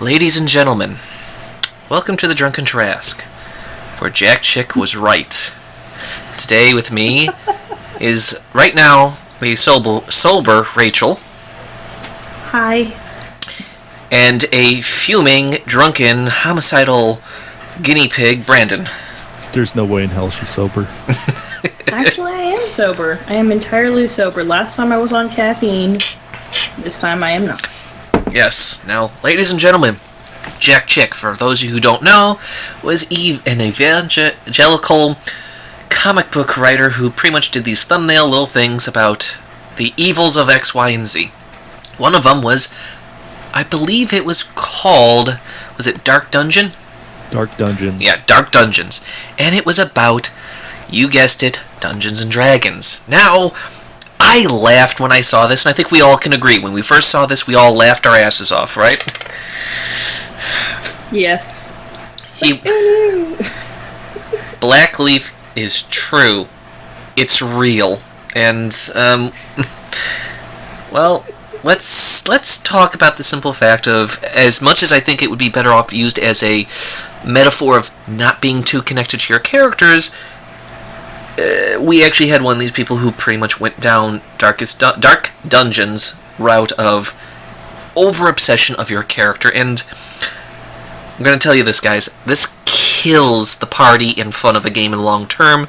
Ladies and gentlemen, welcome to the Drunken Tarrasque, where Jack Chick was right. Today with me is, right now, the sober Rachel. Hi. And a fuming, drunken, homicidal guinea pig, Brandon. There's no way in hell she's sober. Actually, I am sober. I am entirely sober. Last time I was on caffeine. This time I am not. Yes. Now, ladies and gentlemen, Jack Chick, for those of you who don't know, was an evangelical comic book writer who pretty much did these thumbnail little things about the evils of X, Y, and Z. One of them was, I believe it was called, was it Dark Dungeon? Dark Dungeons. Yeah, Dark Dungeons. And it was about, you guessed it, Dungeons and Dragons. Now, I laughed when I saw this, and I think we all can agree. When we first saw this, we all laughed our asses off, right? Yes. Blackleaf is true. It's real. And, well, let's talk about the simple fact of, as much as I think it would be better off used as a metaphor of not being too connected to your characters, we actually had one of these people who pretty much went down Dark Dungeons route of over-obsession of your character, and I'm going to tell you this, guys, this kills the party and fun of a game in the long term,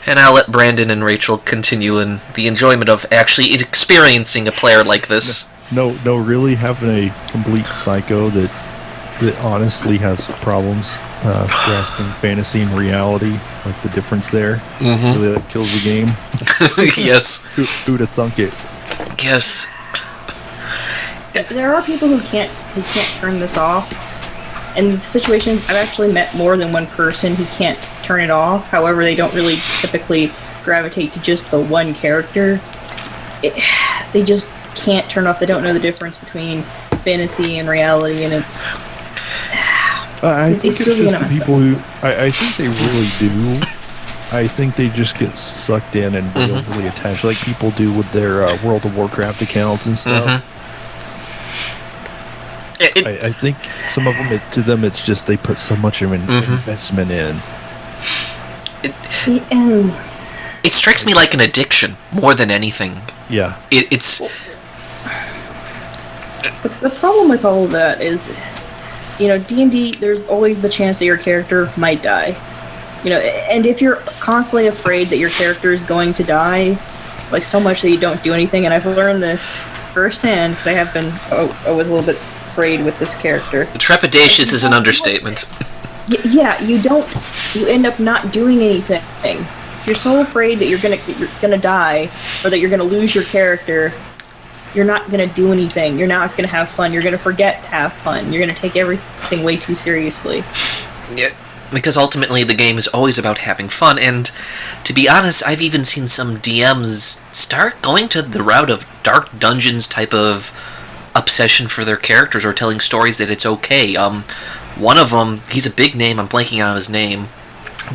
and I'll let Brandon and Rachel continue in the enjoyment of actually experiencing a player like this. No, really having a complete psycho that honestly has problems grasping fantasy and reality, like the difference there. Mm-hmm. Really, that kills the game. Yes. Who'd have thunk it? Yes. There are people who can't turn this off. And situations, I've actually met more than one person who can't turn it off. However, they don't really typically gravitate to just the one character. They just can't turn off. They don't know the difference between fantasy and reality, and it's... I think it's really just the people who... I think they really do. I think they just get sucked in and really attached, like people do with their World of Warcraft accounts and stuff. Mm-hmm. I think some of them, to them, it's just they put so much of an investment in. It strikes me like an addiction more than anything. Yeah. It's... The problem with all of that is, D&D, there's always the chance that your character might die. And if you're constantly afraid that your character is going to die, like so much that you don't do anything, and I've learned this firsthand, because I have been, I was a little bit afraid with this character. Trepidatious is an understatement. Yeah, you end up not doing anything. If you're so afraid that you're gonna die, or that you're gonna lose your character, you're not gonna do anything. You're not gonna have fun. You're gonna forget to have fun. You're gonna take everything way too seriously. Yeah, because ultimately the game is always about having fun, and to be honest, I've even seen some DMs start going to the route of Dark Dungeons type of obsession for their characters, or telling stories that it's okay. One of them, he's a big name, I'm blanking out on his name,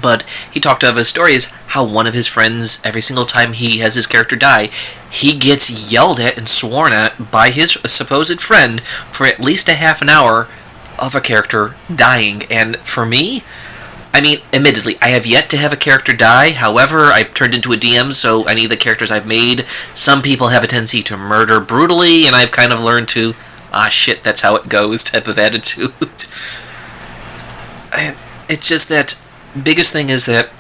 but he talked of his story is how one of his friends, every single time he has his character die, he gets yelled at and sworn at by his supposed friend for at least a half an hour of a character dying. And for me, I mean, admittedly, I have yet to have a character die. However, I've turned into a DM, so any of the characters I've made, some people have a tendency to murder brutally, and I've kind of learned to, shit, that's how it goes type of attitude. It's just that, biggest thing is that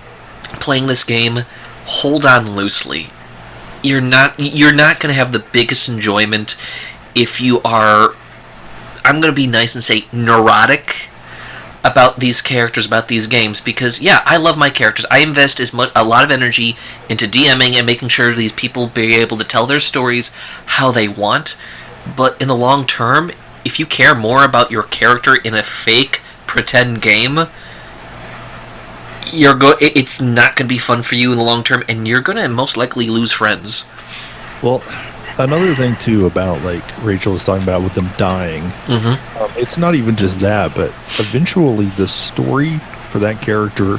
playing this game, hold on loosely. You're not going to have the biggest enjoyment if you are, I'm going to be nice and say, neurotic about these characters, about these games, because, yeah, I love my characters. I invest a lot of energy into DMing and making sure these people be able to tell their stories how they want, but in the long term, if you care more about your character in a fake, pretend game, it's not going to be fun for you in the long term, and you're going to most likely lose friends. Well, another thing, too, about, like, Rachel was talking about with them dying, it's not even just that, but eventually the story for that character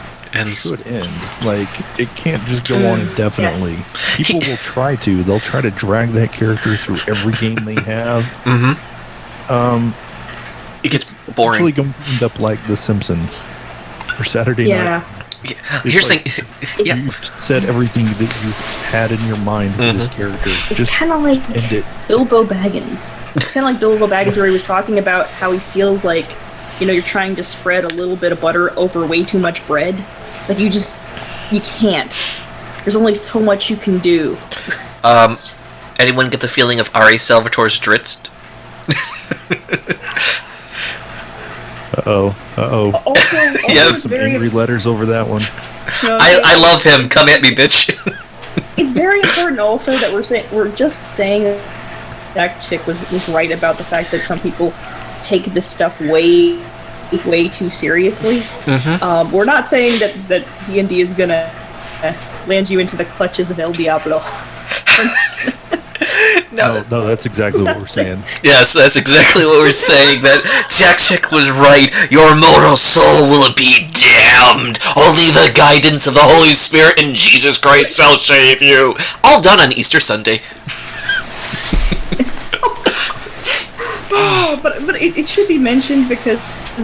should end. Like, it can't just go on indefinitely. Yes. People will try to. They'll try to drag that character through every game they have. it gets boring. Actually, going to end up like The Simpsons or Saturday Night. Yeah. Here's like, thing. Yeah. You said everything that you had in your mind for this character. It's kind of like Bilbo Baggins. It's kind of like Bilbo Baggins, where he was talking about how he feels like, you're trying to spread a little bit of butter over way too much bread. Like, you can't. There's only so much you can do. Anyone get the feeling of R.A. Salvatore's Dritz? Also, yeah. Some angry letters over that one. I love him. Come at me, bitch. It's very important also that we're just saying that chick was right about the fact that some people take this stuff way too seriously. We're not saying that D&D is gonna land you into the clutches of El Diablo. No, that's exactly what we're saying. Yes, that's exactly what we're saying. That Jack Chick was right. Your mortal soul will be damned. Only the guidance of the Holy Spirit and Jesus Christ shall save you. All done on Easter Sunday. But it should be mentioned because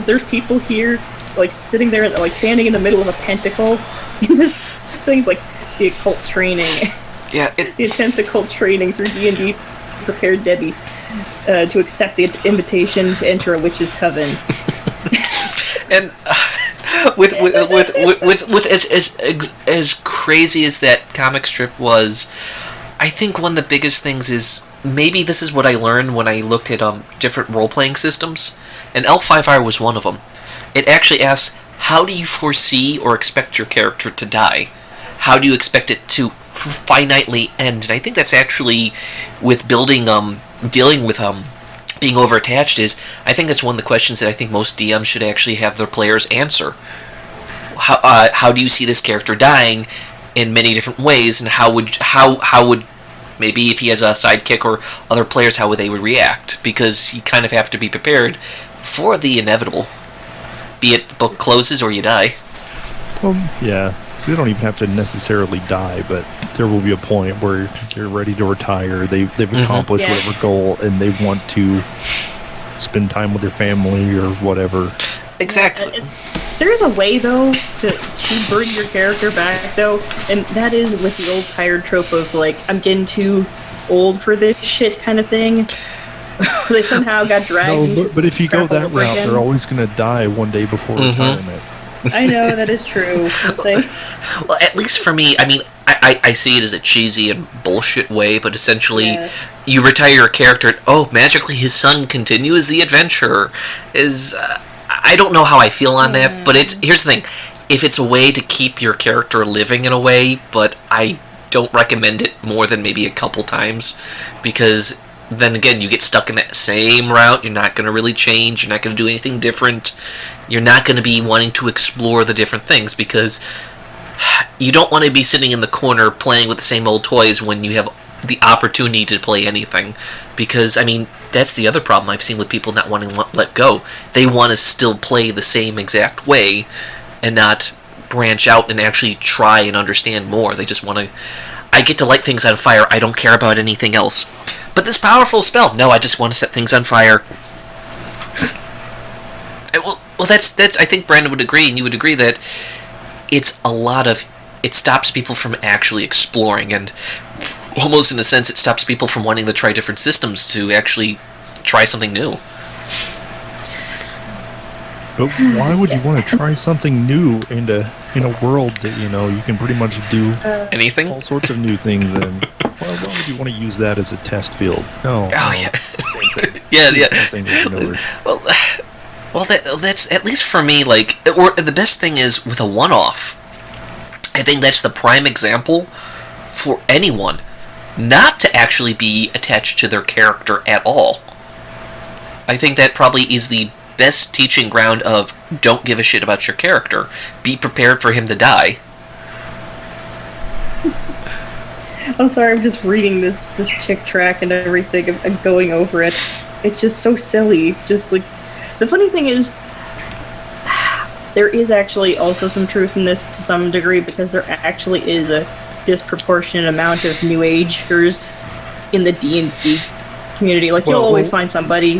there's people here, like, sitting there, like, standing in the middle of a pentacle. This thing's like the occult training. Yeah, the intense occult training through D&D prepared Debbie to accept the invitation to enter a witch's coven. And with as crazy as that comic strip was, I think one of the biggest things is, maybe this is what I learned when I looked at different role-playing systems, and L5R was one of them. It actually asks, how do you foresee or expect your character to die? How do you expect it to finitely end? And I think that's actually, with building, dealing with being overattached, is, I think that's one of the questions that I think most DMs should actually have their players answer. How do you see this character dying in many different ways, and how would maybe if he has a sidekick or other players, how would they react? Because you kind of have to be prepared for the inevitable, be it the book closes or you die. Well, yeah. So they don't even have to necessarily die, but there will be a point where they're ready to retire. They've accomplished whatever goal, and they want to spend time with their family or whatever. Exactly. There is a way, though, to bring your character back, though, and that is with the old tired trope of, like, I'm getting too old for this shit kind of thing. They somehow got dragged. No, but if you go that route, they're always going to die one day before retirement. I know, that is true. Well, at least for me, I mean, I see it as a cheesy and bullshit way, but essentially, you retire your character, and, magically his son continues the adventure. I don't know how I feel on that, but here's the thing. If it's a way to keep your character living in a way, but I don't recommend it more than maybe a couple times, because then again, you get stuck in that same route. You're not going to really change. You're not going to do anything different. You're not going to be wanting to explore the different things, because you don't want to be sitting in the corner playing with the same old toys when you have the opportunity to play anything. Because, I mean, that's the other problem I've seen with people not wanting to let go. They want to still play the same exact way and not branch out and actually try and understand more. They just want to, I get to light things on fire. I don't care about anything else. But this powerful spell, no, I just want to set things on fire. Well, that's. I think Brandon would agree, and you would agree that it's a lot of. It stops people from actually exploring, and almost in a sense, it stops people from wanting to try different systems to actually try something new. But why would you want to try something new in a world that you can pretty much do anything, all sorts of new things, and why would you want to use that as a test field? No. Well, that's at least for me. Like, or the best thing is with a one-off. I think that's the prime example for anyone not to actually be attached to their character at all. I think that probably is the best teaching ground of don't give a shit about your character. Be prepared for him to die. I'm sorry, I'm just reading this chick track and everything and going over it. It's just so silly. Just like, the funny thing is, there is actually also some truth in this to some degree, because there actually is a disproportionate amount of New Agers in the D&D community. Like, you'll always find somebody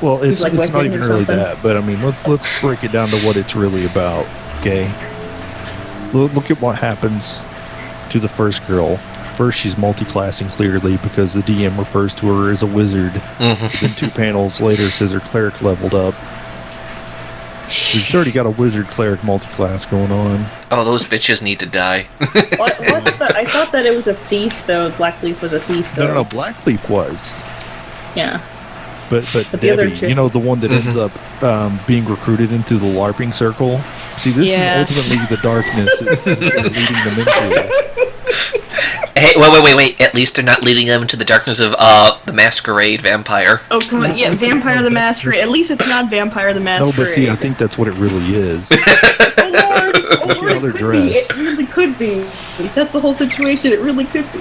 Well, it's like not Wiccan even or really something. that, but I mean, let's break it down to what it's really about. Okay, look at what happens to the first girl. First, she's multi-classing clearly because the DM refers to her as a wizard. Then 2 panels later says her cleric leveled up. She's already got a wizard cleric multi-class going on. Oh, those bitches need to die. I thought that it was a thief, though. Blackleaf was a thief, though. No, Blackleaf was. Yeah. But the other Debbie, chick- you know, the one that ends up being recruited into the LARPing circle? See, this is ultimately the darkness that they're leading them into. Hey, wait. At least they're not leading them into the darkness of the Masquerade vampire. Oh, God, yeah, Vampire the Masquerade. At least it's not Vampire the Masquerade. No, but see, I think that's what it really is. Oh, Lord, how they're it could be. dressed. It really could be. That's the whole situation. It really could be.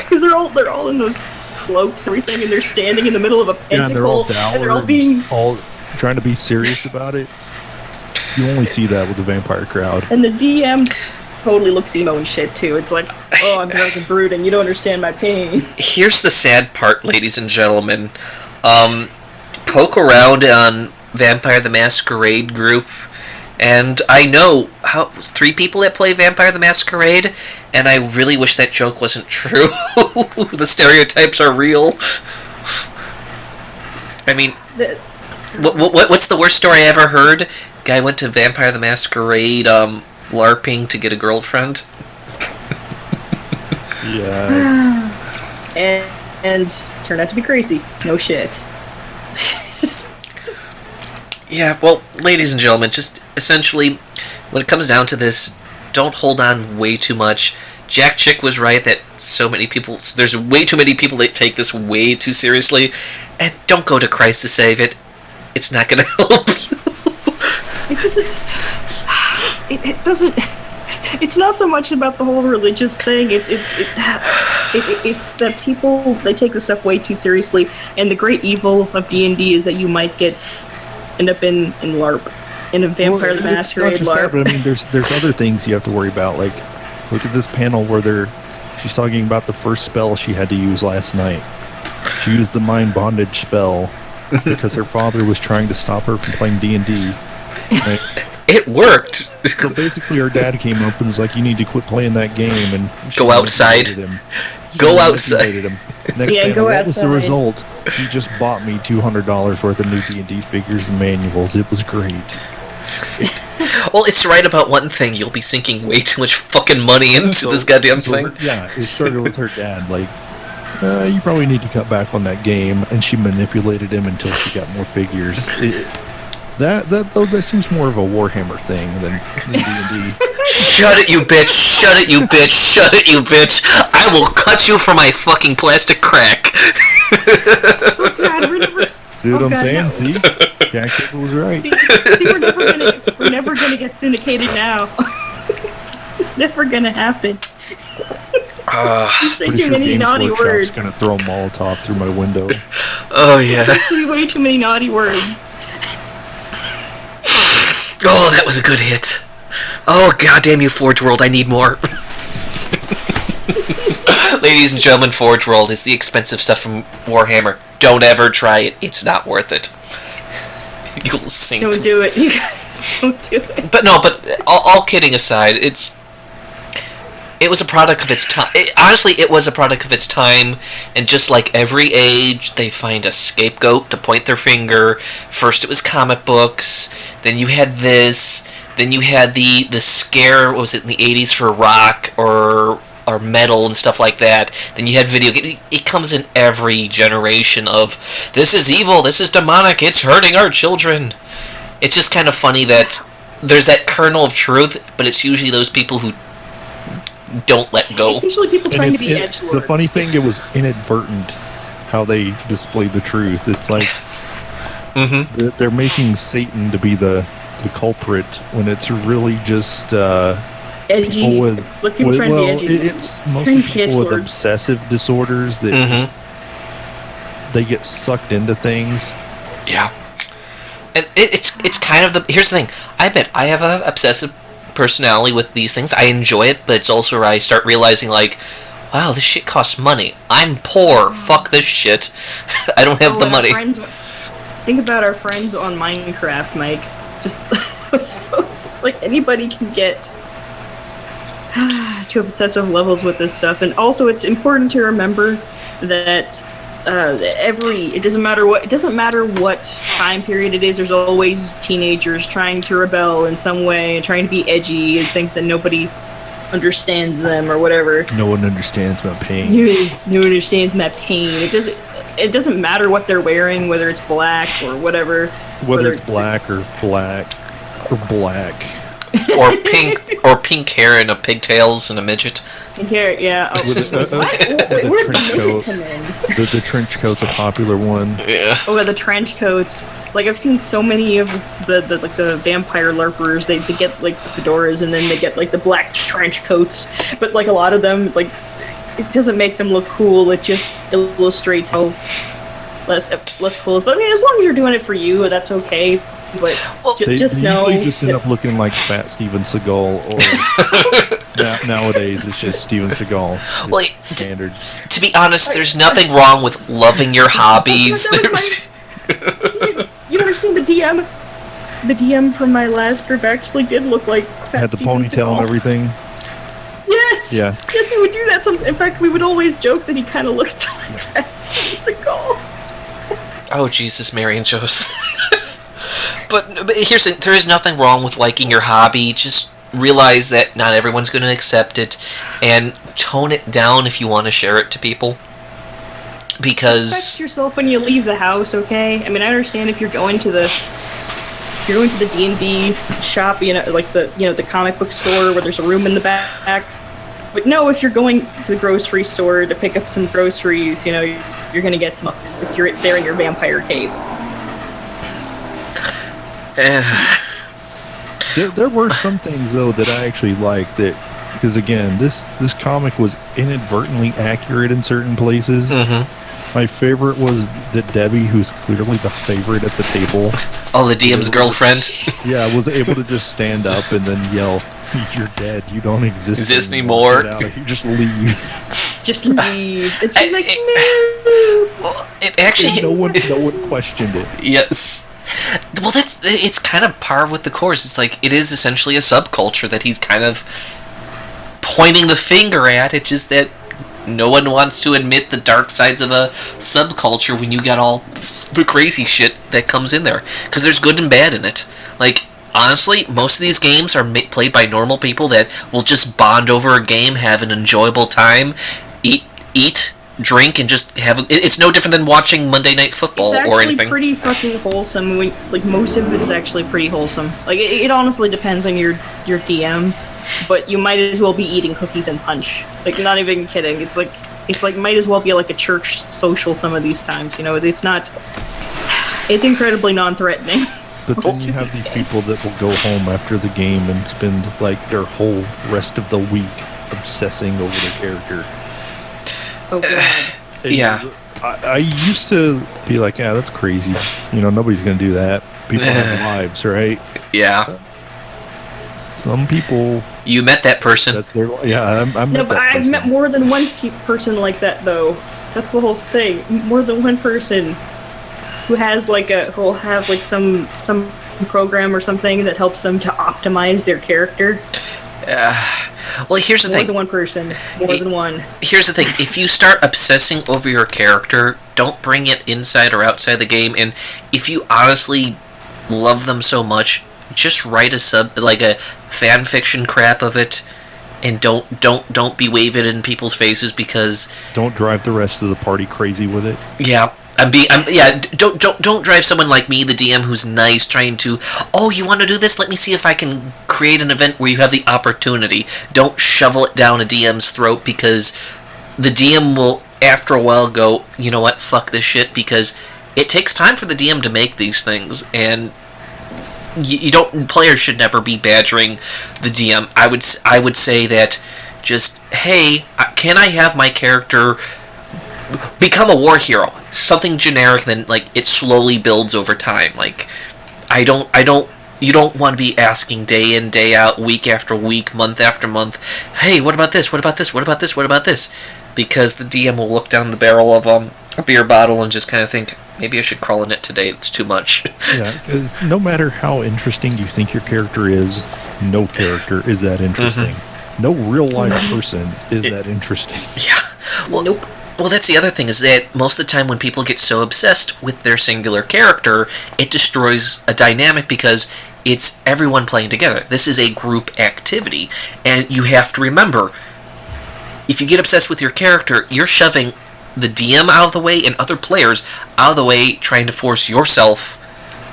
Because they're all in those cloaks and everything, and they're standing in the middle of a pentacle. Yeah, and they're all dour and they're all being... all trying to be serious about it. You only see that with the vampire crowd. And the DM totally looks emo and shit, too. It's like, oh, I'm drunk and brute, and you don't understand my pain. Here's the sad part, ladies and gentlemen. Poke around on Vampire the Masquerade group, and I know 3 people that play Vampire the Masquerade, and I really wish that joke wasn't true. The stereotypes are real. I mean, what's the worst story I ever heard? Guy went to Vampire the Masquerade LARPing to get a girlfriend. Yeah. and turned out to be crazy. No shit. Yeah, well, ladies and gentlemen, just essentially, when it comes down to this, don't hold on way too much. Jack Chick was right that there's way too many people that take this way too seriously, and don't go to Christ to save it. It's not going to help you. It doesn't. It's not so much about the whole religious thing. It's that people, they take this stuff way too seriously, and the great evil of D&D is that you might end up in LARP, in a Vampire the Masquerade it's not just LARP. that, but I mean, there's other things you have to worry about. Like, look at this panel where she's talking about the first spell she had to use last night. She used the mind bondage spell because her father was trying to stop her from playing D&D. Right? It worked. So basically, her dad came up and was like, "You need to quit playing that game and go outside." Go outside. Next Yeah, panel, go what was the outside. result? He just bought me $200 worth of new D&D figures and manuals. It was great. Well, it's right about one thing. You'll be sinking way too much fucking money into this goddamn thing. It started with her dad. Like, you probably need to cut back on that game, and she manipulated him until she got more figures. That seems more of a Warhammer thing than D&D. Shut it, you bitch! Shut it, you bitch! Shut it, you bitch! I will cut you for my fucking plastic crack. Oh, God, See what I'm saying? no. See? Jack Chick was right. See, we're never gonna get syndicated now. It's never gonna happen. You say Pretty too sure many Games naughty Workshop's words. gonna throw a Molotov through my window. Oh, yeah. Say way too many naughty words. Oh, that was a good hit. Oh, goddamn you, Forge World, I need more. Ladies and gentlemen, Forge World is the expensive stuff from Warhammer. Don't ever try it. It's not worth it. You'll sink. Don't do it. You guys, don't do it. But all kidding aside, it was a product of its time. Honestly, it was a product of its time, and just like every age, they find a scapegoat to point their finger. First it was comic books, then you had this, then you had the scare, what was it, in the 80s for rock or metal and stuff like that. Then you had video game. It comes in every generation of, this is evil, this is demonic, it's hurting our children. It's just kind of funny that there's that kernel of truth, but it's usually those people who don't let go. It's usually people trying to be edgelords. The funny thing, it was inadvertent how they displayed the truth. It's like they're making Satan to be the culprit when it's really just edgy. people with People trying to be edgy. it's mostly Trying to be people with edgelords. obsessive disorders that just, they get sucked into things. Yeah. And it's kind of here's the thing. I admit I have a obsessive personality with these things. I enjoy it, but it's also where I start realizing, like, wow, this shit costs money. I'm poor. Fuck this shit. I don't have the money. Think about our friends on Minecraft, Mike. Just those folks. Like, anybody can get to obsessive levels with this stuff. And also, it's important to remember that it doesn't matter what time period it is, there's always teenagers trying to rebel in some way, trying to be edgy, and thinks that nobody understands them or whatever. No one understands my pain. No one understands my pain. It doesn't matter what they're wearing, whether it's black or whatever. Whether it's black or black. Or pink hair and a pigtails and a midget. Pink hair, yeah. Oh, the trench coat's a popular one. Yeah. Oh, the trench coats. Like, I've seen so many of the vampire LARPers. They get like the fedoras and then they get like the black trench coats. But like a lot of them, like, it doesn't make them look cool. It just illustrates how less cool. But I mean, as long as you're doing it for you, that's okay. But they just know usually just end up looking like fat Steven Seagal, or nowadays it's just Steven Seagal. Well, standard. To be honest, there's nothing wrong with loving your hobbies. You ever seen the DM? The DM from my last group actually did look like fat Had the Steven ponytail Seagal. and everything. Yes. Yeah. Yes, he would do that. In fact, we would always joke that he kind of looked like fat Steven Seagal. Oh, Jesus, Mary and Joseph. But here's the thing, there is nothing wrong with liking your hobby. Just realize that not everyone's going to accept it, and tone it down if you want to share it to people. Because Respect yourself when you leave the house, okay? I mean, I understand if you're going to the D&D shop, like the comic book store where there's a room in the back. But no, if you're going to the grocery store to pick up some groceries, you're going to get some bucks if you're there in your vampire cape. There were some things though that I actually liked, because again, this comic was inadvertently accurate in certain places. My favorite was that Debbie, who's clearly the favorite at the table. Oh, the DM's girlfriend? Yeah, was able to just stand up and then yell, "You're dead. You don't exist anymore. You just leave." Just leave. And she's like, no. Well, it actually... No one questioned it. Yes. Well, it's kind of par with the course. It's like, it is essentially a subculture that he's kind of pointing the finger at. It's just that no one wants to admit the dark sides of a subculture when you got all the crazy shit that comes in there. Because there's good and bad in it. Like, honestly, most of these games are played by normal people that will just bond over a game, have an enjoyable time, eat, drink, and just have... It's no different than watching Monday Night Football or anything. It's actually pretty fucking wholesome. Like, most of it is actually pretty wholesome. Like, it honestly depends on your DM, but you might as well be eating cookies and punch. Like, not even kidding. It's like might as well be like a church social some of these times. It's not... It's incredibly non-threatening. But then you have these people that will go home after the game and spend, like, their whole rest of the week obsessing over their character. Oh, God. Yeah. I used to be like, yeah, that's crazy. Nobody's going to do that. People have lives, right? Yeah. Some people... You met that person. That's their... Yeah, I met No, but that I've person. met more than one person like that, though. That's the whole thing. More than one person who has who'll have some program or something that helps them to optimize their character. Well, here's the thing. More than one person. More than one. Here's the thing. If you start obsessing over your character, don't bring it inside or outside the game. And if you honestly love them so much, just write a fan fiction crap of it, and don't be waving it in people's faces, because don't drive the rest of the party crazy with it. Yeah. Don't drive someone like me, the DM, who's nice, trying to, oh, you want to do this? Let me see if I can create an event where you have the opportunity. Don't shovel it down a DM's throat, because the DM will, after a while, go, you know what, fuck this shit, because it takes time for the DM to make these things, and players should never be badgering the DM. I would say that just, hey, can I have my character become a war hero? Something generic, then it slowly builds over time. You don't want to be asking day in, day out, week after week, month after month, hey, what about this? What about this? What about this? What about this? because the DM will look down the barrel of a beer bottle and just kind of think, maybe I should crawl in it today, it's too much. Yeah, because no matter how interesting you think your character is, no character is that interesting. No real-life person is that interesting. Yeah. Well, Nope. Well, that's the other thing, is that most of the time when people get so obsessed with their singular character, it destroys a dynamic because it's everyone playing together. This is a group activity, and you have to remember, if you get obsessed with your character, you're shoving the DM out of the way and other players out of the way, trying to force yourself,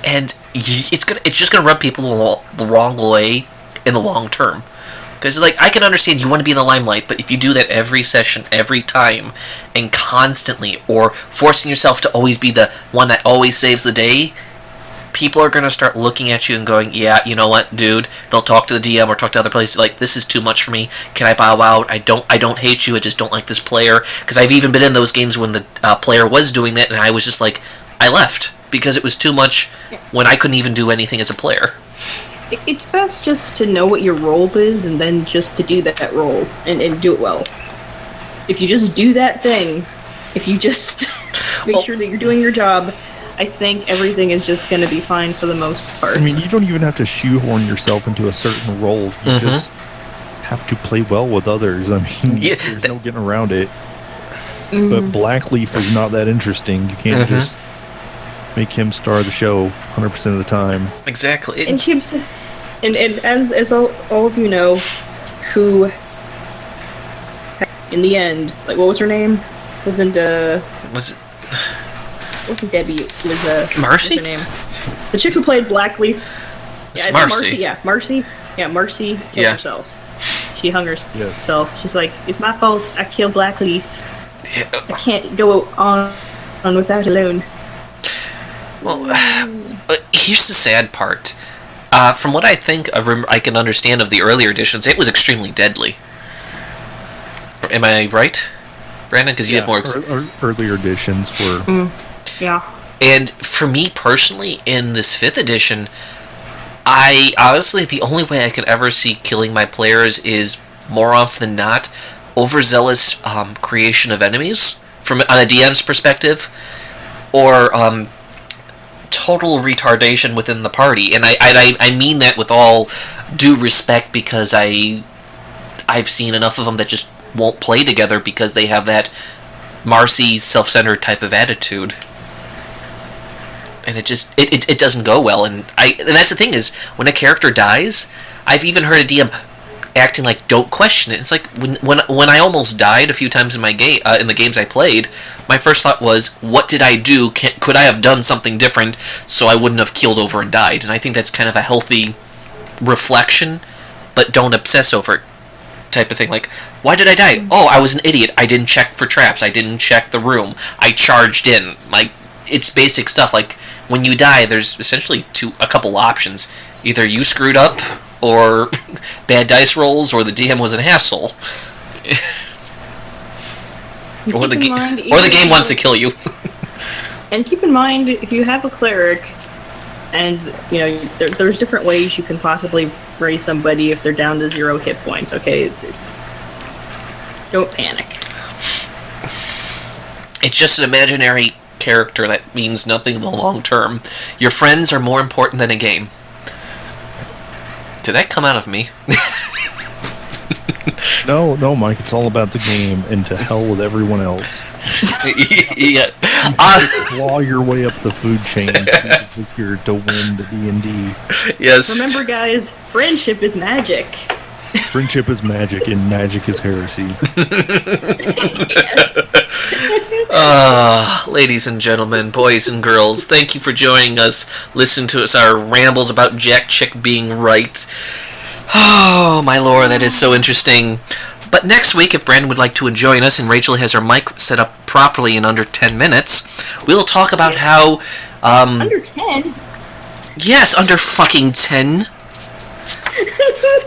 and it's just gonna rub people the wrong way in the long term. Because, like, I can understand you want to be in the limelight, but if you do that every session, every time, and constantly, or forcing yourself to always be the one that always saves the day, people are going to start looking at you and going, yeah, you know what, dude? They'll talk to the DM or talk to other places, like, this is too much for me. Can I bow out? I don't hate you, I just don't like this player. Because I've even been in those games when the player was doing that, and I was just like, I left. Because it was too much when I couldn't even do anything as a player. It's best just to know what your role is, and then just to do that role, and do it well. If you just do that thing, if you just make sure that you're doing your job, I think everything is just going to be fine for the most part. I mean, you don't even have to shoehorn yourself into a certain role. You just have to play well with others. I mean, there's no getting around it. But Blackleaf is not that interesting. You can't just make him star the show 100% of the time. Exactly. And as all of you know, who in the end, like, what was her name? Wasn't Debbie? It was Marcy? What's her name? The chick who played Blackleaf. It's Marcy. Marcy. Yeah, Marcy killed herself. She hung herself. She's like, it's my fault. I killed Blackleaf. Yeah. I can't go on without alone. Well, here's the sad part. From what I think I can understand of the earlier editions, it was extremely deadly. Am I right, Brandon? Because you had more... earlier editions were... Yeah. And for me personally, in this 5th edition, I honestly, the only way I could ever see killing my players is, more often than not, overzealous creation of enemies, from on a DM's perspective, or total retardation within the party. And I mean that with all due respect, because I've seen enough of them that just won't play together because they have that Marcy self-centered type of attitude. And it just it doesn't go well. And that's the thing, is when a character dies, I've even heard a DM acting like, don't question it. It's like when I almost died a few times in my game in the games I played, my first thought was, what did I do? Could I have done something different so I wouldn't have keeled over and died? And I think that's kind of a healthy reflection, but don't obsess over it type of thing. Like, why did I die? Oh, I was an idiot. I didn't check for traps. I didn't check the room. I charged in. Like, it's basic stuff. Like, when you die, there's essentially a couple options. Either you screwed up, or bad dice rolls, or the DM was an asshole. or the game wants to kill you. And keep in mind, if you have a cleric, and you know there's different ways you can possibly raise somebody if they're down to 0 hit points. Okay, it's don't panic. It's just an imaginary character that means nothing in the long term. Your friends are more important than a game. Did that come out of me? No, Mike. It's all about the game, and to hell with everyone else. Yeah. Claw your way up the food chain to win the D&D. Yes. Remember, guys, friendship is magic. Friendship is magic, and magic is heresy. Ladies and gentlemen, boys and girls, thank you for joining us. Listen to us, our rambles about Jack Chick being right. Oh, my lord, that is so interesting. But next week, if Brandon would like to join us and Rachel has her mic set up properly in under 10 minutes, we'll talk about how... under 10? Yes, under fucking 10.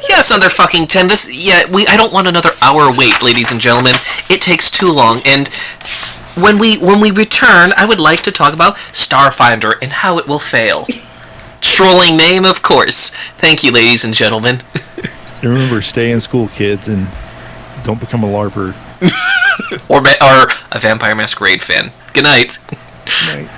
Yes, under fucking 10. I don't want another hour wait, ladies and gentlemen. It takes too long, and when we return, I would like to talk about Starfinder and how it will fail. Trolling name, of course. Thank you, ladies and gentlemen. And remember, stay in school, kids, and don't become a LARPer. or a Vampire Masquerade fan. Good night. Right.